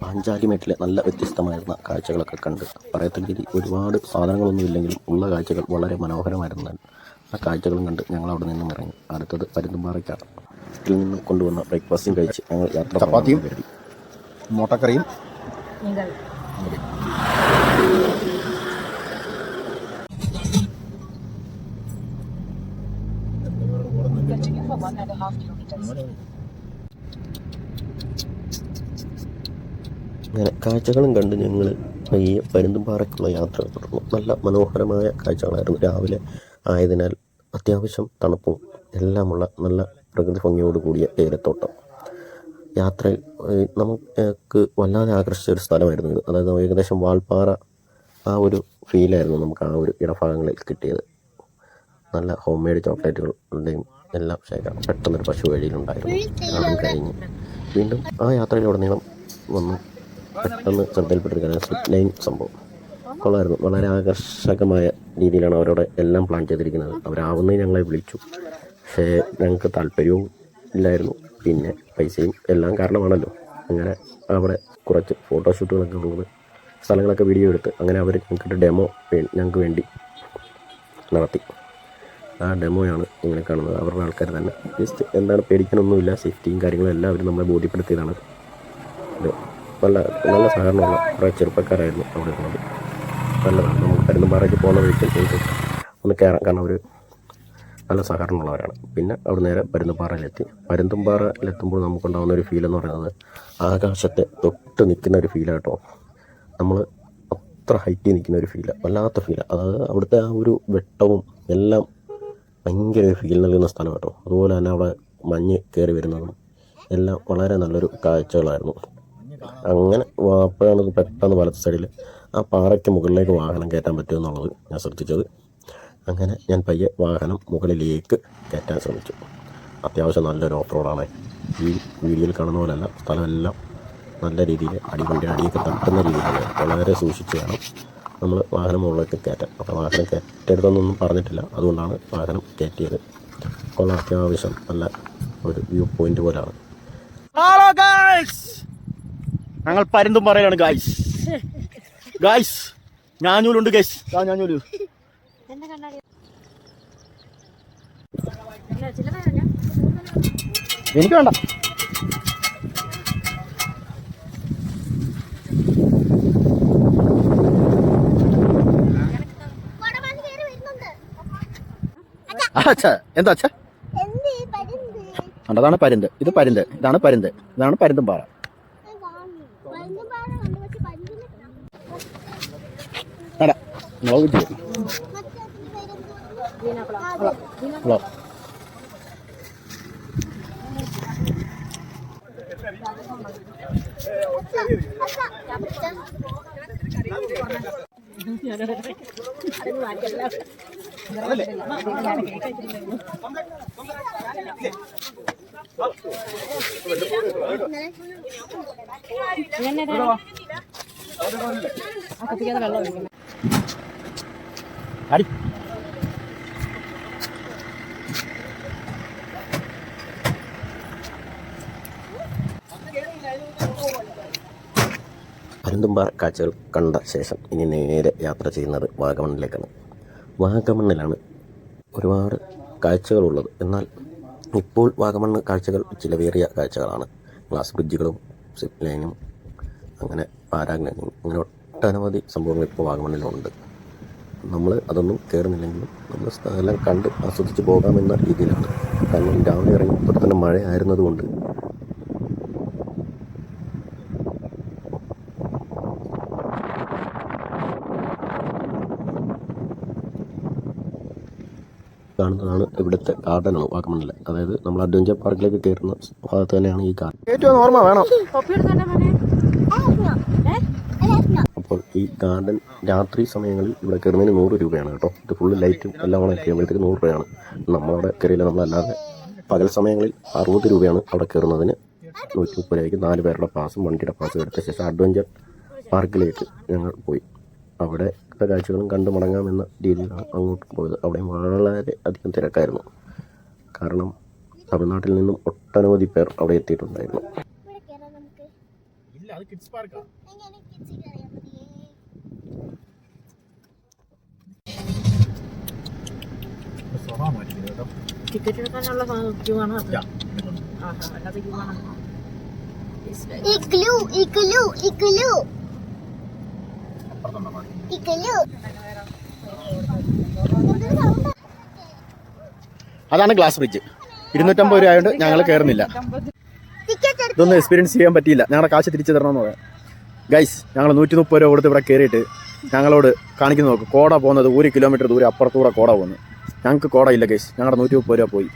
പാഞ്ചാലിമേട്ടിലെ നല്ല വ്യത്യസ്തമായിരുന്ന കാഴ്ചകളൊക്കെ കണ്ട് പറയത്തക്ക രീതി ഒരുപാട് സാധനങ്ങളൊന്നും ഇല്ലെങ്കിലും ഉള്ള കാഴ്ചകൾ വളരെ മനോഹരമായിരുന്നു. ആ കാഴ്ചകളും കണ്ട് ഞങ്ങൾ അവിടെ നിന്നും ഇറങ്ങി. അടുത്തത് പരുന്തുംപാറയ്ക്കാണ്. ഇതിൽ നിന്നും കൊണ്ടുവന്ന ബ്രേക്ക്ഫാസ്റ്റും കഴിച്ച് ഞങ്ങൾ യാത്ര ചപ്പാത്തിയും മുട്ടക്കറിയും അങ്ങനെ കാഴ്ചകളും കണ്ട് ഞങ്ങൾ പയ്യെ പരുന്തുംപാറയ്ക്കുള്ള യാത്ര തുടർന്നു. നല്ല മനോഹരമായ കാഴ്ചകളായിരുന്നു. രാവിലെ ആയതിനാൽ അത്യാവശ്യം തണുപ്പും എല്ലാമുള്ള നല്ല പ്രകൃതി ഭംഗിയോട് കൂടിയ തേയിലത്തോട്ടം. യാത്രയിൽ നമുക്ക് വല്ലാതെ ആകർഷിച്ച ഒരു സ്ഥലമായിരുന്നു ഇത്. അതായത് ഏകദേശം വാൾപ്പാറ ആ ഒരു ഫീലായിരുന്നു നമുക്ക് ആ ഒരു ഇടഭാഗങ്ങളിൽ കിട്ടിയത്. നല്ല ഹോം മെയ്ഡ് ചോക്ലേറ്റുകളുടെയും എല്ലാം ശേഖരം. പെട്ടെന്നൊരു പശു വഴിയിലുണ്ടായിരുന്നു. അതും കഴിഞ്ഞ് വീണ്ടും ആ യാത്രയിലുടനീളം വന്നു പെട്ടെന്ന് ശ്രദ്ധയിൽപ്പെട്ടിരിക്കുകയാണ് സ്ലിപ്പ് ലൈൻ സംഭവം. കൊള്ളായിരുന്നു. വളരെ ആകർഷകമായ രീതിയിലാണ് അവരോട് എല്ലാം പ്ലാൻ ചെയ്തിരിക്കുന്നത്. അവരാവുന്നതിന് ഞങ്ങളെ വിളിച്ചു. പക്ഷേ ഞങ്ങൾക്ക് താല്പര്യവും ഇല്ലായിരുന്നു, പിന്നെ പൈസയും എല്ലാം കാരണമാണല്ലോ. അങ്ങനെ അവിടെ കുറച്ച് ഫോട്ടോഷൂട്ടുകളൊക്കെ ഉള്ളത് സ്ഥലങ്ങളൊക്കെ വീഡിയോ എടുത്ത് അങ്ങനെ അവർ ഞങ്ങൾക്ക് ഡെമോ ഞങ്ങൾക്ക് വേണ്ടി നടത്തി. ആ ഡെമോയാണ് ഇങ്ങനെ കാണുന്നത്. അവരുടെ ആൾക്കാർ തന്നെ ജസ്റ്റ് എന്താണ് പേടിക്കാനൊന്നുമില്ല, സേഫ്റ്റിയും കാര്യങ്ങളും എല്ലാം അവർ നമ്മളെ ബോധ്യപ്പെടുത്തിയതാണ്. ഇത് നല്ല നല്ല സഹകരണമുള്ള കുറേ ചെറുപ്പക്കാരായിരുന്നു അവിടെ ഉള്ളത്. നല്ലതാണ്. നമുക്ക് പരുന്തുംപാറയ്ക്ക് പോകുന്ന വഴിക്ക് ഒന്ന് കയറാം, കാരണം അവർ നല്ല സഹകരണമുള്ളവരാണ്. പിന്നെ അവിടെ നേരെ പരുന്തുംപാറയിലെത്തി. പരുന്തുംപാറയിലെത്തുമ്പോൾ നമുക്കുണ്ടാകുന്ന ഒരു ഫീൽ എന്ന് പറയുന്നത് ആകാശത്തെ തൊട്ട് നിൽക്കുന്ന ഒരു ഫീലാട്ടോ. നമ്മൾ അത്ര ഹൈറ്റിൽ നിൽക്കുന്ന ഒരു ഫീലാണ്, വല്ലാത്ത ഫീലാണ്. അതായത് അവിടുത്തെ ആ ഒരു വെട്ടവും എല്ലാം ഭയങ്കര ഒരു ഫീൽ നൽകുന്ന സ്ഥലം കേട്ടോ. അതുപോലെ തന്നെ അവിടെ മഞ്ഞ് കയറി വരുന്നതും എല്ലാം വളരെ നല്ലൊരു കാഴ്ചകളായിരുന്നു. അങ്ങനെ അപ്പോഴാണ് പെട്ടെന്ന് വലത്ത് സൈഡിൽ ആ പാറയ്ക്ക് മുകളിലേക്ക് വാഹനം കയറ്റാൻ പറ്റുമെന്നുള്ളത് ഞാൻ ശ്രദ്ധിച്ചത്. അങ്ങനെ ഞാൻ പയ്യെ വാഹനം മുകളിലേക്ക് കയറ്റാൻ ശ്രമിച്ചു. അത്യാവശ്യം നല്ലൊരു ഓഫ് റോഡാണ്. ഈ വീഡിയോയിൽ കാണുന്ന പോലെയല്ല, സ്ഥലമെല്ലാം നല്ല രീതിയിൽ അടിവണ്ടി അടിയൊക്കെ തട്ടുന്ന രീതിയിലാണ്. വളരെ സൂക്ഷിച്ച് വേണം നമ്മൾ വാഹനം മുകളിലേക്ക് കയറ്റാൻ. അപ്പോൾ വാഹനം കയറ്റരുതെന്നൊന്നും പറഞ്ഞിട്ടില്ല, അതുകൊണ്ടാണ് വാഹനം കയറ്റിയത്. അപ്പോൾ അത്യാവശ്യം നല്ല ഒരു വ്യൂ പോയിന്റ് പോലെയാണ്. ഹലോ ഗൈസ്, ഞങ്ങൾ പരുന്തുംപാറയിലാണ് ഗൈസ്. ഗൈസ് ഞാഞ്ഞൂലുണ്ട് ഗൈസ്. ഞാഞ്ഞൂല് എനിക്ക് വേണ്ട. അച്ഛാ എന്താ അച്ഛാ? അതാണ് പരുന്ത്, ഇത് പരുന്ത്, ഇതാണ് പരുന്ത്, ഇതാണ് പരുന്തുംപാറ. അല്ല മുളക് ഹലോ അടി പരുന്തുംപാറ കാഴ്ചകൾ കണ്ട ശേഷം ഇനി നേരെ യാത്ര ചെയ്യുന്നത് വാഗമണ്ണിലേക്കാണ്. വാഗമണ്ണിലാണ് ഒരുപാട് കാഴ്ചകളുള്ളത്. എന്നാൽ ഇപ്പോൾ വാഗമണ്ണ് കാഴ്ചകൾ ചിലവേറിയ കാഴ്ചകളാണ്. ഗ്ലാസ് ബ്രിഡ്ജുകളും സിപ്പ് ലൈനും അങ്ങനെ പാരാഗ്ലൈഡിങ്, അങ്ങനെ ഒട്ടനവധി സംഭവങ്ങൾ ഇപ്പോൾ വാഗമണ്ണിലുണ്ട്. നമ്മൾ അതൊന്നും കയറുന്നില്ലെങ്കിലും നമ്മൾ സ്ഥലം കണ്ട് ആസ്വദിച്ച് പോകാമെന്ന രീതിയിലാണ്. കാരണം രാവിലെ ഇറങ്ങിയപ്പോൾ തന്നെ മഴ ആയിരുന്നതുകൊണ്ട് കാണുന്നതാണ് ഇവിടുത്തെ ഗാർഡനാണ് വാഗമണ്ണിൽ. അതായത് നമ്മൾ അഡ്വഞ്ചർ പാർക്കിലേക്ക് കയറുന്ന ഭാഗത്ത് തന്നെയാണ് ഈ ഗാർഡൻ. ഏറ്റവും ഓർമ്മ വേണം. അപ്പോൾ ഈ ഗാർഡൻ രാത്രി സമയങ്ങളിൽ ഇവിടെ കയറുന്നതിന് 100 രൂപയാണ് കേട്ടോ. ഇത് ഫുള്ള് ലൈറ്റും എല്ലാം കൂടെ കയറുമ്പോഴത്തേക്ക് 100 രൂപയാണ്. നമ്മളവിടെ കയറിയില്ല. നമ്മളല്ലാതെ പകൽ സമയങ്ങളിൽ 60 രൂപയാണ് അവിടെ കയറുന്നതിന്. 130 രൂപയ്ക്ക് 4 പേരുടെ പാസും വണ്ടിയുടെ പാസും എടുത്ത ശേഷം അഡ്വഞ്ചർ പാർക്കിലേക്ക് ഞങ്ങൾ പോയി. അവിടെ കാഴ്ചകളും കണ്ടു മടങ്ങാമെന്ന രീതിയിലാണ് അങ്ങോട്ട് പോയത്. അവിടെയും വളരെ അധികം തിരക്കായിരുന്നു. കാരണം തമിഴ്നാട്ടിൽ നിന്നും ഒട്ടനവധി പേർ അവിടെ എത്തിയിട്ടുണ്ടായിരുന്നു. അത് കിഡ്സ് പാർക്കാ. ടിക്കറ്റ് എടുക്കാനുള്ള ക്യൂ ആണോ? അല്ലാതെ ക്യൂ ആണോ? അതാണ് ഗ്ലാസ് ബ്രിഡ്ജ്. 250 രൂപ ആയതുകൊണ്ട് ഞങ്ങൾ കയറുന്നില്ല. ഇതൊന്നും എക്സ്പീരിയൻസ് ചെയ്യാൻ പറ്റിയില്ല. ഞങ്ങളുടെ കാശ് തിരിച്ചു തരണമെന്ന് പറയാം. ഗൈസ്, ഞങ്ങൾ 130 രൂപ കൊടുത്ത് ഇവിടെ കയറിയിട്ട് ഞങ്ങളോട് കാണിക്കുന്ന നോക്ക്, കോട പോകുന്നത് 1 കിലോമീറ്റർ ദൂരെ അപ്പുറത്തൂടെ കോട പോകുന്നു. ഞങ്ങൾക്ക് കോട ഇല്ല ഗൈസ്. ഞങ്ങളുടെ 130 രൂപ പോയി.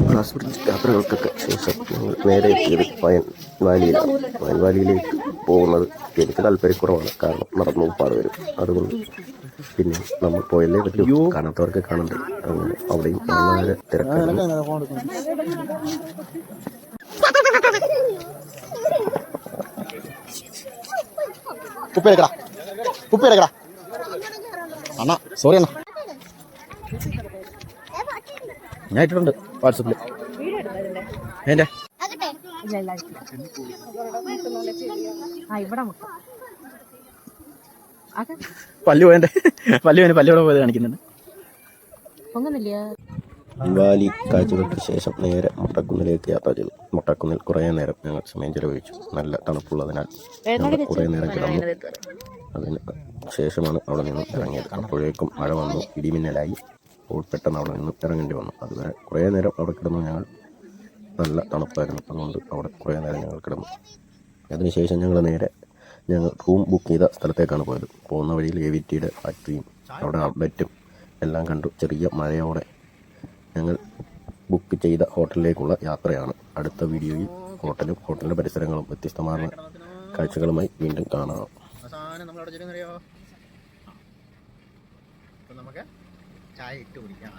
ഗ്ലാസ് ബ്രിഡ്ജ് യാത്രകൾക്കൊക്കെ ശേഷം ഞങ്ങൾ നേരെ എത്തിയത് പയൻ വാലിയിലാണ്. പയൻ വാലിയിലേക്ക് പോകുന്നത് എനിക്ക് താല്പര്യക്കുറവാണ്, കാരണം നടന്നു പാട് വരും. അതുകൊണ്ട് പിന്നെ നമ്മൾ പോയല്ലേ പറ്റൂ, കാണാത്തവർക്ക് കാണണ്ടേ. അങ്ങനെ അവിടെയും വളരെ തിരക്കായിരുന്നു. ഉപ്പേരക്കടാ അണ്ണാ, സോറി അണ്ണാ. ഞാൻ ഇട്ടിട്ടുണ്ട് വാട്സപ്പിൽ. എൻ്റെ പല്ലു പോയതിൻ്റെ പല്ലിയോടെ പോയത് കാണിക്കുന്നുണ്ട്. വാലി കാഴ്ചകൾക്ക് ശേഷം നേരെ മൊട്ടക്കുന്നിലേക്ക് യാത്ര ചെയ്തു. മൊട്ടക്കുന്നിൽ കുറേ നേരം ഞങ്ങൾ സമയം ചെലവഴിച്ചു. നല്ല തണുപ്പുള്ളതിനാൽ ഞങ്ങൾ കുറേ നേരം കിടന്നു. അതിന് ശേഷമാണ് അവിടെ നിന്നും ഇറങ്ങിയത്. അപ്പോഴേക്കും മഴ വന്നു, ഇടിമിന്നലായി. അപ്പോൾ പെട്ടെന്ന് അവിടെ നിന്നും ഇറങ്ങേണ്ടി വന്നു. അതുവരെ കുറേ നേരം അവിടെ കിടന്നു. ഞങ്ങൾ നല്ല തണുപ്പായിരുന്നു, അതുകൊണ്ട് അവിടെ കുറേ നേരം ഞങ്ങൾ കിടന്നു. അതിനുശേഷം ഞങ്ങൾ റൂം ബുക്ക് ചെയ്ത സ്ഥലത്തേക്കാണ് പോയത്. പോകുന്ന വഴിയിൽ AVTയുടെ ഫാക്ടറിയും അവിടെ ഔട്ട്ലെറ്റും എല്ലാം കണ്ടു. ചെറിയ മഴയോടെ ഞങ്ങൾ ബുക്ക് ചെയ്ത ഹോട്ടലിലേക്കുള്ള യാത്രയാണ്. അടുത്ത വീഡിയോയിൽ ഹോട്ടലിൻ്റെ പരിസരങ്ങളും വ്യത്യസ്തമായ കാഴ്ചകളുമായി വീണ്ടും കാണാം. നമുക്ക് ചായ ഇട്ട് കുടിക്കാം.